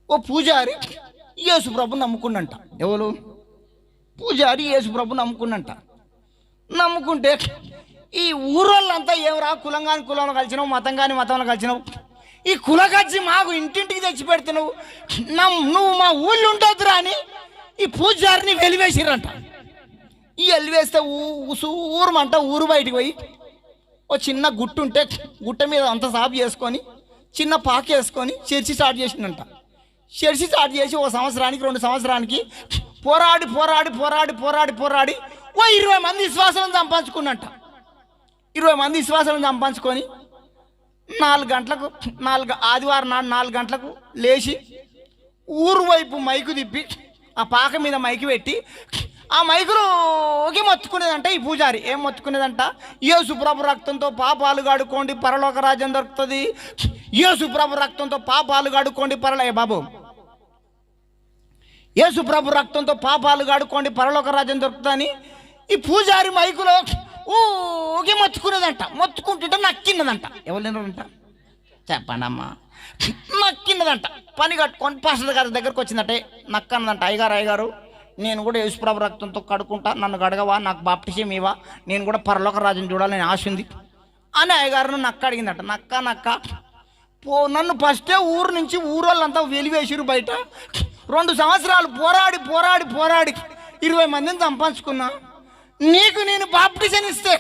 ఓ పూజారి యేసుప్రభు నమ్ముకున్నంట. ఎవరు? పూజారి యేసుప్రభు నమ్ముకున్నంట. నమ్ముకుంటే ఈ ఊరోళ్ళంతా ఏమరా, కులంగాని కులంలో కలిసినావు, మతం కానీ మతంలో కలిసినావు, ఈ కులగచ్చి మాకు ఇంటింటికి తెచ్చి పెడుతున్నావు, నువ్వు మా ఊళ్ళో ఉండొద్దురా అని ఈ పూజారిని వెలివేసిరంట. ఈ వెలివేస్తే ఊరుమంట ఊరు బయటికి పోయి ఓ చిన్న గుట్టు ఉంటే గుట్ట మీద అంత సాపు చేసుకొని చిన్న పాక వేసుకొని చర్చి స్టార్ట్ చేసిందంట. చర్చి స్టార్ట్ చేసి ఓ సంవత్సరానికి 2 సంవత్సరానికి పోరాడి పోరాడి పోరాడి పోరాడి పోరాడి ఓ 20 మంది విశ్వాసాలను సంపాదించుకున్నట్ట. 20 మంది విశ్వాసాలను సంపాదించుకొని 4 గంటలకు ఆదివారం నాడు 4 గంటలకు లేచి ఊరు వైపు మైకు తిప్పి ఆ పాక మీద మైకు పెట్టి ఆ మైకులో ఒకే మొత్తుకునేదంట. ఈ పూజారి ఏం మొత్తుకునేదంట? యేసుప్రభు రక్తంతో పాపాలు గాడుకోండి, పరలోక రాజ్యం దొరుకుతుంది. యేసుప్రభు రక్తంతో పాపాలు గాడుకోండి బాబు, యేసుప్రభు రక్తంతో పాపాలు గాడుకోండి, పరలోక రాజ్యం దొరుకుతుందని ఈ పూజారి మైకులో ఒకే మొత్తుకునేదంట. మొత్తుకుంటుంటే నక్కిన్నదంట. ఎవరినంట చెప్పండి అమ్మా? నక్కిన్నదంట. పని కట్టుకొని పాస్టర్ గారి దగ్గరకు వచ్చిందట. నక్కన్నదంట. అయ్యగారు నేను కూడా యేసుప్రభు రక్తంతో కడుకుంటా, నన్ను గడగవా, నాకు బాప్టిజం ఇవ్వా, నేను కూడా పరలోక రాజ్యం చూడాలని ఆశ ఉంది అని అయ్యగారును నక్క అడిగిందట. నక్క నన్ను ఫస్టే ఊరు నుంచి ఊరోళ్ళంతా వెలివేసిరు బయట. 2 సంవత్సరాలు పోరాడి పోరాడి పోరాడి 20 మందిని సంపాదించుకున్నా. నీకు నేను బాప్టిజం ఇస్తే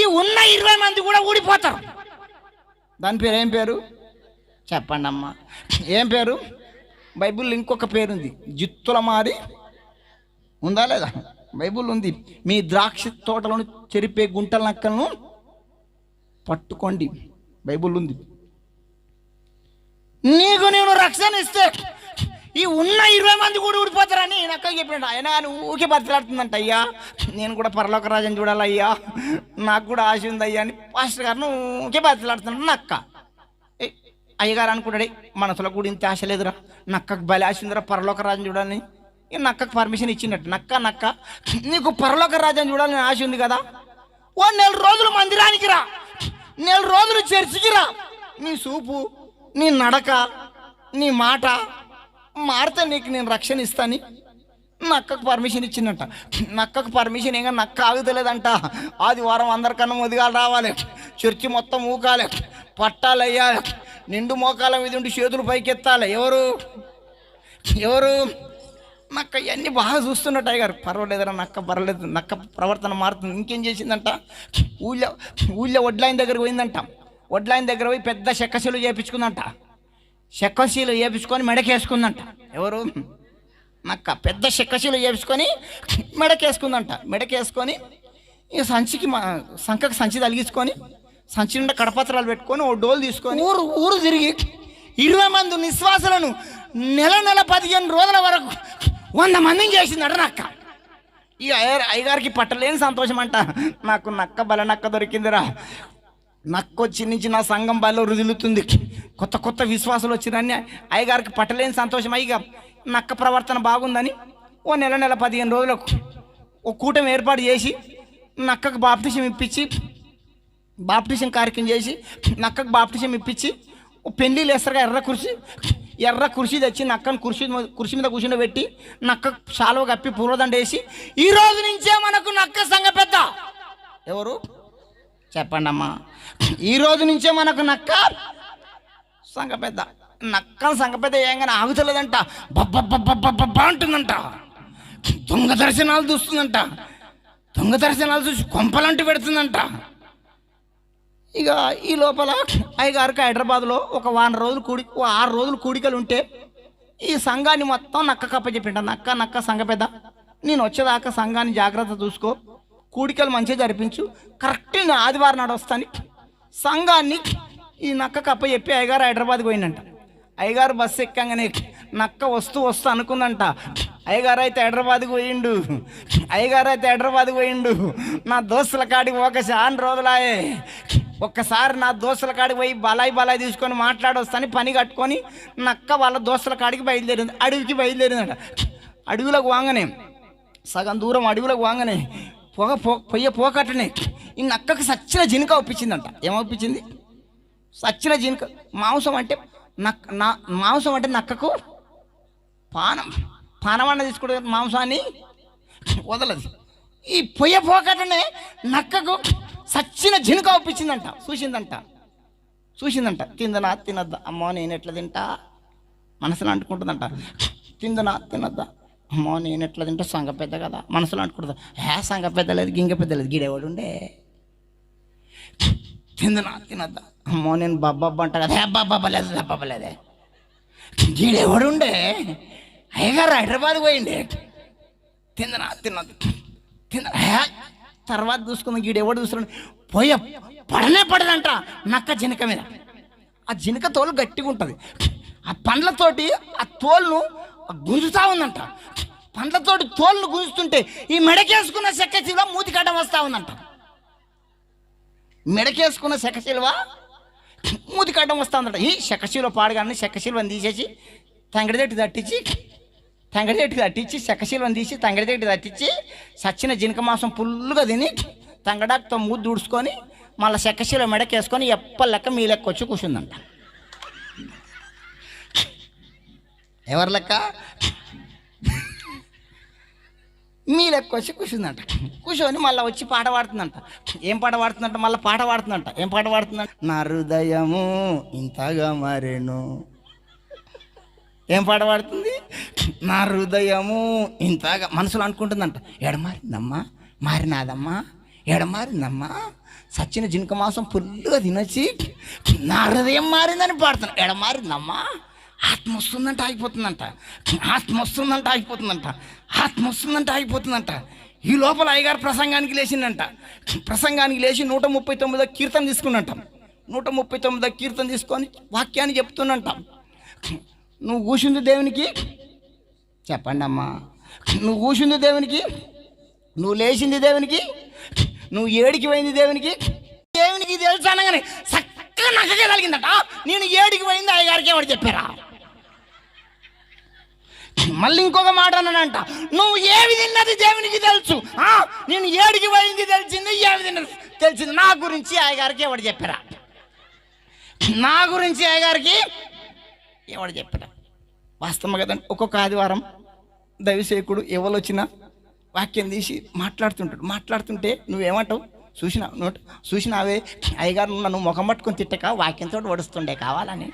ఈ ఉన్న 20 మంది కూడా ఊడిపోతారు. దాని పేరు ఏం పేరు చెప్పండి అమ్మా? ఏం పేరు? బైబిల్లో ఇంకొక పేరుంది, జిత్తుల మారి. ఉందా లేదా? బైబిల్ ఉంది. మీ ద్రాక్ష తోటలను చెరిపే గుంటల నక్కలను పట్టుకోండి, బైబిల్ ఉంది. నీకు నేను రక్షణ ఇస్తే ఈ ఉన్న 20 మంది కూడా ఊడిపోతారని నక్కకి చెప్పినట్టు. ఆయన ఊకే బతిలాడుతుందంట. అయ్యా నేను కూడా పరలోక రాజ్యం చూడాలయ్యా, నాకు కూడా ఆశ ఉందయ్యా అని పాస్టర్ గారిని ఊకే బతిలాడుతున్నాడు నక్క. అయ్యగారు అనుకుంటాడే మనసులో కూడా ఇంత ఆశ లేదురా, నక్కకు బలి ఆశ ఉందిరా పరలోక రాజ్యం చూడాలని. నక్కకు పర్మిషన్ ఇచ్చినట్టు. నక్క నీకు పరలోక రాజ్యం చూడాలని ఆశ ఉంది కదా, ఓ 4 రోజులు మందిరానికి రా, 4 రోజులు చర్చికి రా. నీ చూపు, నీ నడక, నీ మాట మారితే నీకు నేను రక్షణ ఇస్తాను. నక్కకు పర్మిషన్ ఇచ్చిందంట. నక్కకు పర్మిషన్ ఏం నక్క ఆగుతలేదంట. ఆదివారం అందరికన్నా ముదిగా రావాలి, చర్చి మొత్తం ఊకాలి, పట్టాలు వేయాలి, నిండు మోకాల మీద ఉండి చేతులు పైకెత్తాలి. ఎవరు నక్క ఇవన్నీ బాగా చూస్తున్నట్టు అయ్యారు. పర్వాలేదురా నక్క, పర్వాలేదు, నక్క ప్రవర్తన మారుతుంది. ఇంకేం చేసిందంట? ఊళ్ళో వడ్లాయన దగ్గరికి పోయిందంట. వడ్లాయన దగ్గర పోయి పెద్ద చెక్కశీలు చేయించుకుందంట. చెక్కశీలు చేయించుకొని మెడకేసుకుందంట. ఎవరు? నక్క పెద్ద చెక్కశీలు చేయించుకొని మెడకేసుకుందంట. మెడకేసుకొని ఇక సంఖకు సంచి తలిగించుకొని సంచి నిండా కడపత్రాలు పెట్టుకొని ఓ డోలు తీసుకొని ఊరు తిరిగి 20 మంది నిశ్వాసాలను నెల 15 రోజుల వరకు 100 మందిని చేసిందట నక్క. ఇక అయ్యగారికి పట్టలేని సంతోషం అంట. నాకు నక్క బల నక్క దొరికిందిరా, నక్క వచ్చి నుంచి నా సంఘం బలలో రుజులుతుంది, కొత్త విశ్వాసాలు వచ్చిరని అయ్యగారికి పట్టలేని సంతోషం. ఇక నక్క ప్రవర్తన బాగుందని ఓ నెల 15 రోజులకు ఓ కూటమి ఏర్పాటు చేసి నక్కకు బాప్టిజం ఇప్పించి, బాప్టిజం కార్యక్రమం చేసి నక్కకు బాప్టిజం ఇప్పించి పెళ్ళిళ్ళు వేస్తారుగా ఎర్ర కుర్చీ తెచ్చి నక్కను కుర్చీ మీద కూర్చుండబెట్టి నక్క శాలువ కప్పి పూర్వదండ వేసి ఈ రోజు నుంచే మనకు నక్క సంఘ పెద్ద. ఎవరు చెప్పండి అమ్మా? ఈ రోజు నుంచే మనకు నక్క సంఘ పెద్ద. నక్కను సంఘ పెద్ద ఏంగానే ఆగుతలేదంట. బబ్బ అంటుందంట. దొంగ దర్శనాలు చూస్తుందంట. దొంగ దర్శనాలు చూసి కొంపలంటూ పెడుతుందంట. ఇక ఈ లోపల అయ్యగారికి హైదరాబాద్లో ఒక 6 రోజులు కూడికలు ఉంటే ఈ సంఘాన్ని మొత్తం నక్క కప్పచెప్పింట. నక్క సంఘ పెద్ద, నేను వచ్చేదాకా సంఘాన్ని జాగ్రత్త చూసుకో, కూడికలు మంచిగా జరిపించు, కరెక్ట్ నేను ఆదివారం నాడు వస్తాను. సంఘాన్ని ఈ నక్క కప్పచెప్పి అయ్యగారు హైదరాబాద్కి పోయిందంట. అయ్యగారు బస్సు ఎక్కంగానే నక్క వస్తూ అనుకుందంట. అయ్యగారు అయితే హైదరాబాద్కి పోయిండు, నా దోస్తుల కాడికి ఒక చాలా రోజులాయే, ఒక్కసారి నా దోస్తుల కాడికి పోయి బలాయి తీసుకొని మాట్లాడొస్తాని పని కట్టుకొని నక్క వాళ్ళ దోస్తుల కాడికి బయలుదేరింది. అడవికి బయలుదేరిందంట. అడవిలోకి వాంగనే సగం దూరం అడవిలోకి వాంగనే పోకట్టనే ఈ నక్కకు సచ్చిన జినుక ఒప్పించిందంట. ఏమొప్పించింది? సచ్చిన జినుక. మాంసం అంటే నక్కకు పానం పానమన్న తీసుకుంటే మాంసాన్ని వదలదు. ఈ పొయ్య పోకటనే నక్కకు సచ్చిన జినుక ఒప్పించిందంట. చూసిందంట తిందనా తినద్దా, అమ్మో నేను ఎట్లా తింటా మనసులో అంటుకుంటుందంట. తిందనా తినద్దా, అమ్మో నేను ఎట్లా తింటా, సంగ పెద్ద కదా మనసులో అంటుకుంటుందా. సంగ పెద్ద లేదు గింగ పెద్ద లేదు, గిడేవాడు ఉండే. తిందనా తినద్దా, అమ్మో నేను బబ్బబ్బ అంట కదా, బబ్బలేదే గీడెవడు ఉండే. అయ్యగారు హైదరాబాద్ పోయిండే. తిందనా తినద్దు తర్వాత చూసుకుందాం. గీడెవడు చూస్తున్నాడు. పడదంట నక్క జినక మీద. ఆ జినక తోలు గట్టిగా ఉంటుంది. ఆ పండ్లతోటి ఆ తోలును గుంజుతా ఉందంట. పండ్లతోటి తోలును గుంజుతుంటే ఈ మెడకేసుకున్న శక్కశిల్వ మూతికడ్డం వస్తూ ఉందంట. మెడకేసుకున్న శక్కశిల్వ మూతికడ్డం వస్తూ ఉందంట. ఈ శక్కశిల్వ పాడగానే శక్కశిల్వని తీసేసి తంగడిదెట్టి తట్టించి శక్కశిల్వని తీసి తంగడిదెట్టి తట్టించి సచ్చిన జినక మాంసం పుల్లుగా తిని తంగడాతో మూతి దుడుచుకొని మళ్ళీ శక్కశిల్వ మెడకేసుకొని ఎప్పలెక్క మీ లెక్క వచ్చి కూర్చుందంట. ఎవరి లెక్క? మీ లెక్క వచ్చి కూర్చుందంట. కూర్చొని మళ్ళీ వచ్చి పాట పాడుతుందంట. ఏం పాట పాడుతుందంట? మళ్ళీ పాట పాడుతుందంట. ఏం పాట పాడుతుందంట? నా హృదయము ఇంతగా మారేను. ఏం పాట పాడుతుంది? నా హృదయము ఇంతగా మనసులో అనుకుంటుందంట. ఎడమారిందమ్మా, మారినాదమ్మా, ఎడమారిందమ్మా, సచ్చిన జినక మాంసం పుల్లుగా తినొచ్చి నా హృదయం మారిందని పాడుతున్నాను. ఎడమారిందమ్మా, ఆత్మ వస్తుందంటే ఆగిపోతుందంట. ఈ లోపల అయ్యగారు ప్రసంగానికి లేచిందంట. ప్రసంగానికి లేచి 139 కీర్తన తీసుకున్నంట. 139 కీర్తన తీసుకొని వాక్యాన్ని చెప్తున్నంట. నువ్వు కూర్చుంది దేవునికి చెప్పండి అమ్మా, నువ్వు కూర్చుంది దేవునికి, నువ్వు లేచింది దేవునికి, నువ్వు ఏడికి పోయింది దేవునికి తెలుసు అనగానే చక్కగా నక్కగా కలిగిందట. నేను ఏడికి పోయింది అయ్యగారికి ఎవరు చెప్పారా? మళ్ళీ ఇంకొక మాట అన్నానంట. నువ్వు ఏవి తిన్నది దేవునికి తెలుసు, నేను ఏడికి పోయింది తెలిసింది, ఏవి తిన్నది తెలిసింది. నా గురించి అయ్యగారికి ఎవరు చెప్పారా? వాస్తవం కదండి. ఒక్కొక్క ఆదివారం దైవసేవకుడు ఎవరు వచ్చినా వాక్యం తీసి మాట్లాడుతుంటే నువ్వేమంటావు? చూసినావే అయ్యగారు నన్ను ముఖం పట్టుకొని తిట్టక వాక్యంతో ఓడుస్తుండే, కావాలని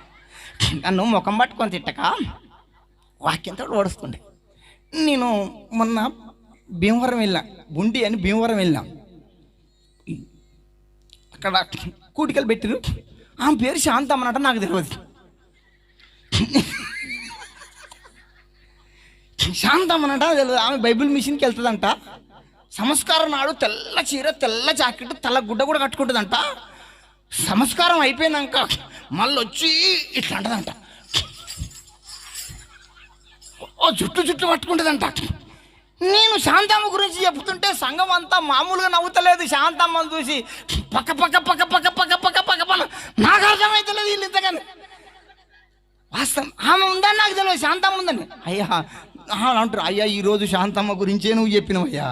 నన్ను ముఖం పట్టుకొని తిట్టక వాక్యంతో ఓడుస్తుండే. నేను మొన్న భీమవరం వెళ్ళా, బుండి అని భీమవరం వెళ్ళాం. అక్కడ కూటికలు పెట్టిరు. ఆమె పేరు శాంతమ్మ అన్నట్టు నాకు తెలియదు. శాంతమ్మ అన్నట్టు తెలియదు. ఆమె బైబిల్ మిషన్కి వెళ్తుందంట. సంస్కారం నాడు తెల్ల చీర, తెల్ల జాకెట్, తెల్ల గుడ్డ కూడా కట్టుకుంటుందంట. సంస్కారం అయిపోయినాక మళ్ళీ వచ్చి ఇట్లా అంటదంట. జుట్టు పట్టుకుంటుందంట. నేను శాంతమ్మ గురించి చెప్తుంటే సంఘం అంతా మామూలుగా నవ్వుతలేదు. శాంతమ్మని చూసి పక్క నాకు అర్థమైతలేదు వీళ్ళు ఇంతగానే. వాస్తవం ఆమె ఉందని నాకు తెలియదు, శాంతమ్మ ఉందని. అయ్యా అంటారు, అయ్యా ఈరోజు శాంతమ్మ గురించే నువ్వు చెప్పినవయ్యా.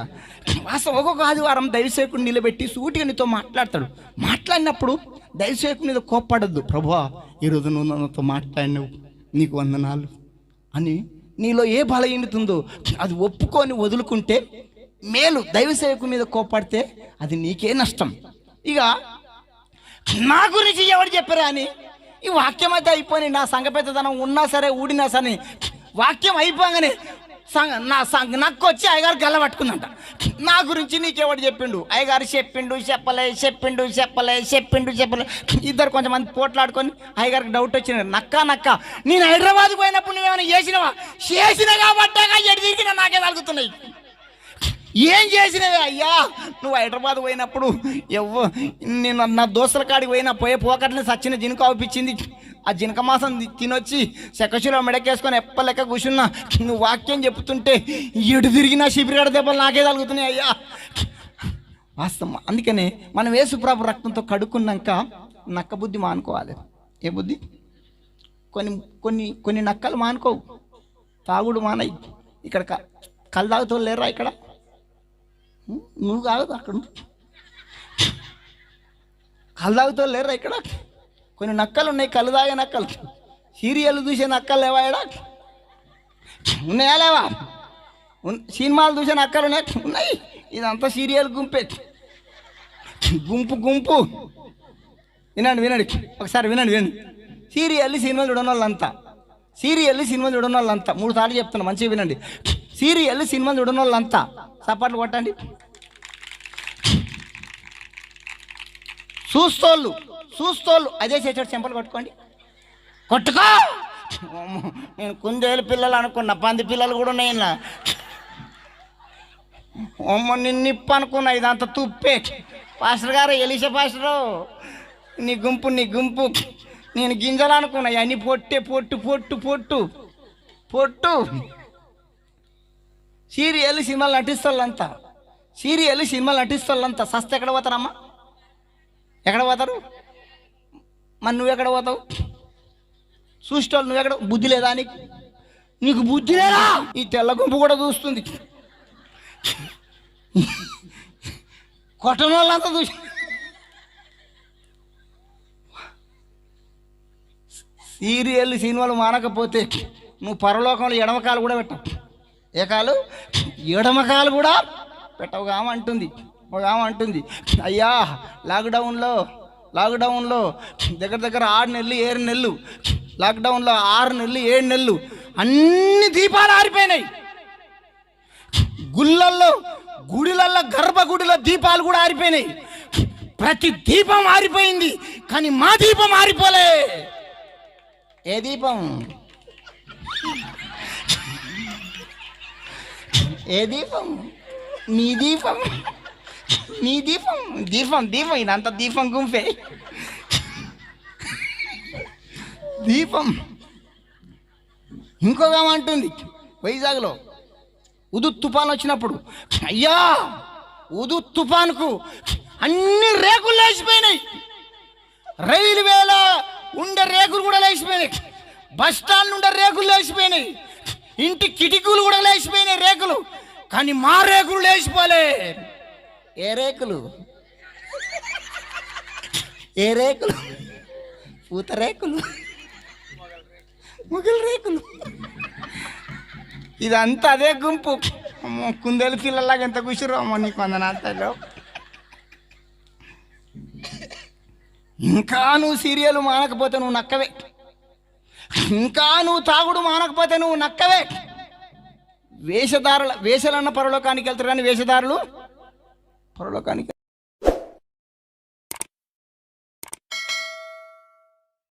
వాస్తవం ఒక్కొక్క ఆదివారం దైవసేవకుని నిలబెట్టి సూటిగా నీతో మాట్లాడతాడు. మాట్లాడినప్పుడు దైవసేవకుని మీద కోప్పడద్దు. ప్రభువా ఈరోజు నువ్వు నాతో మాట్లాడినవు, నీకు వందనాలు అని. నీలో ఏ బలహీనతుందో అది ఒప్పుకొని వదులుకుంటే మేలు. దైవసేవకుని మీద కోప్పడితే అది నీకే నష్టం. ఇక నా గురించి ఎవరు చెప్పారా అని ఈ వాక్యం అయితే అయిపోయి, నా సంఘ పెద్దతనం ఉన్నా సరే ఊడినా సరే వాక్యం అయిపోగానే నక్కు వచ్చి అయ్యగారు గల్ల పట్టుకుందంట. నా గురించి నీకెవడు చెప్పిండు? అయ్యగారు చెప్పలే. ఇద్దరు కొంచెంమంది పోట్లాడుకొని అయ్యగారికి డౌట్ వచ్చింది. నక్క నేను హైదరాబాద్ పోయినప్పుడు నువ్వేమైనా చేసినా కాబట్టి ఎటు తిరిగినా నాకే తగులుతున్నాయి. ఏం చేసినవే అయ్యా? నువ్వు హైదరాబాద్ పోయినప్పుడు నేను నా దోస్తుల కాడికి పోయే పోకట్ని సచ్చిన జినుక అవుపించింది. ఆ జినక మాసం తినొచ్చి శకశిలో మెడకేసుకొని ఎప్పలెక్క కూర్చున్నా. నువ్వు వాక్యం చెప్తుంటే ఎటు తిరిగినా శిబిరాడ దెబ్బలు నాకే తగులుతున్నాయి అయ్యా. వాస్తవం. అందుకనే మనం యేసుప్రభు రక్తంతో కడుక్కున్నాక నక్క బుద్ధి మానుకోవాలి. ఏ బుద్ధి? కొన్ని నక్కలు మానుకోవు. తాగుడు మానయి. ఇక్కడ కళ్ళు తాగుతూ లేరా? ఇక్కడ నువ్వు కాదు, అక్కడ కళ్ళు తాగుతూ లేరా? ఇక్కడ కొన్ని నక్కలు ఉన్నాయి, కళ్ళు తాగే నక్కలు. సీరియల్ చూసే నక్కలు లేవాయడా? ఉన్నాయా లేవా? సినిమాలు చూసిన అక్కలు ఉన్నాయి. ఇదంతా సీరియల్ గుంపే, గుంపు గుంపు. వినండి వినండి ఒకసారి వినండి. సీరియల్ సినిమాలు చూడని వాళ్ళంతా, సీరియల్ సినిమాలు చూడని వాళ్ళంతా, 3 సార్లు చెప్తున్నా మంచిగా వినండి. సీరియల్ సినిమాలు చూడని వాళ్ళంతా చప్పట్లు కొట్టండి. చూస్తోళ్ళు అదే చేసాడు, చెంపలు కొట్టుకోండి. కొట్టుకో. నేను కుందేలు పిల్లలు అనుకున్నా, పంది పిల్లలు కూడా ఉన్నాయి. నిన్నిప్పు అనుకున్నా, ఇదంతా తుప్పే. పాస్టర్ గారు, ఎలిషా పాస్టరు, నీ గుంపు నేను గింజలు అనుకున్నా, అన్ని పొట్టే పొట్టు. సీరియల్ సినిమాలు నటిస్తోళ్ళంతా సస్తే ఎక్కడ పోతారమ్మా? ఎక్కడ పోతారు? మరి నువ్వెక్కడ పోతావు? చూసేవాళ్ళు నువ్వెక్కడ? బుద్ధి లేదా నీకు బుద్ధి లేదా? ఈ తెల్ల గుంపు కూడా చూస్తుంది, కొట్టని వాళ్ళంతా చూసి. సీరియల్ సినిమాలు మానకపోతే నువ్వు పరలోకంలో ఎడమకాలు కూడా పెట్టవు. ఏ కాలు? ఎడమకాలు కూడా పెట్టవు. ఒక ఆమె అంటుంది, అయ్యా లాక్డౌన్లో దగ్గర 6 నెలలు 7 నెలలు, లాక్డౌన్లో 6 నెలలు 7 నెలలు అన్ని దీపాలు ఆరిపోయినాయి. గుడిలల్లో గర్భగుడిలో దీపాలు కూడా ఆరిపోయినాయి. ప్రతి దీపం ఆరిపోయింది, కానీ మా దీపం ఆరిపోలే. ఏ దీపం? నీ దీపం. ఇదంతా దీపం గుంపే. దీపం. ఇంకొక అంటుంది, వైజాగ్లో ఉదు తుఫాన్ వచ్చినప్పుడు, అయ్యా ఉదు తుఫాన్కు అన్ని రేకులు లేచిపోయినాయి. రైల్వేలో ఉండే రేకులు కూడా లేచిపోయినాయి, బస్ స్టాండ్ ఉండే రేకులు లేచిపోయినాయి, ఇంటి కిటికీలు కూడా లేచిపోయినాయి రేకులు, కానీ మా రేకులు లేచిపోలే. ఏ రేకులు? పూత రేకులు, ముగ్గుల రేకులు. ఇదంతా అదే గుంపు. కుందేలు పిల్లలాగా ఎంత కూర్చురు అమ్మ నీకు వందనాల్లో. ఇంకా నువ్వు సీరియల్ మానకపోతే నువ్వు నక్కవే. ఇంకా నువ్వు తాగుడు మానకపోతే నువ్వు నక్కవే. వేషలన్న పరలోకానికి వెళ్తారు, కానీ వేషధారులు పరలోకానికి